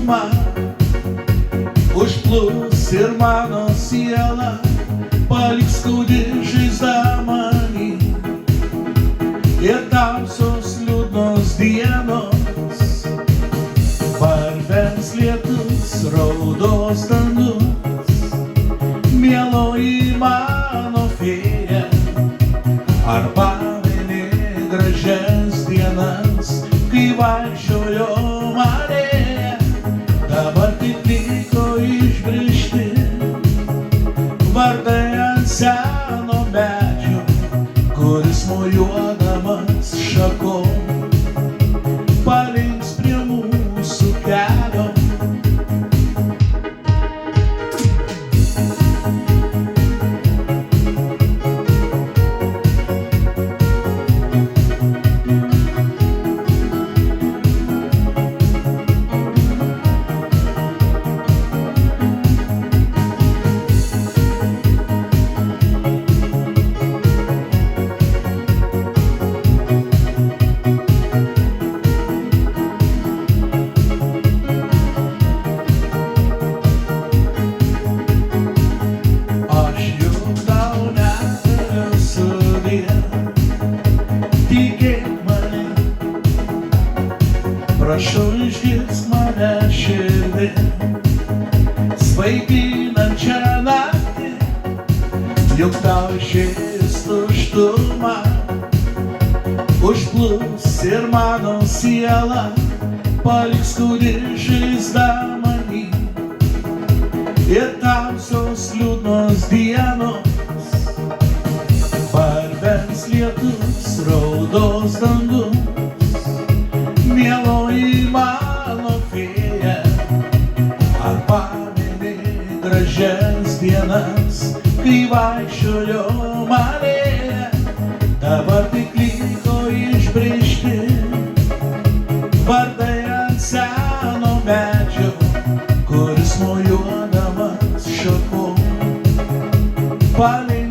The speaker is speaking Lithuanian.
tuštumą užplūs ir mano siela, paliks skaudi žaizda manį. Ir tamsos liūdnos dienos, barbens lietus, raudos dangus. Mieloji mano fėja, ar pameni gražias dienas, kai vaikščiojo marėja? Dabar tik liko išbrėžti vardai ant seno medžio, kuris mojuodamas šakom palinks prie mūsų kelio. Prašau, išgirsk mane širdį, svaiginančią naktį, juk tau išėjus tuštumą užplūs ir mano siela, paliks skaudi žaizda manį. Ir tamsos liūdnos dienos, barbens lietus, raudos dangus. Mieloji mano fėja, ar pameni gražias dienas, kai vaikščiojo marėja? Dabar tik liko išbrėžti vardai ant seno medžio, kuris mojuodamas šakom palinks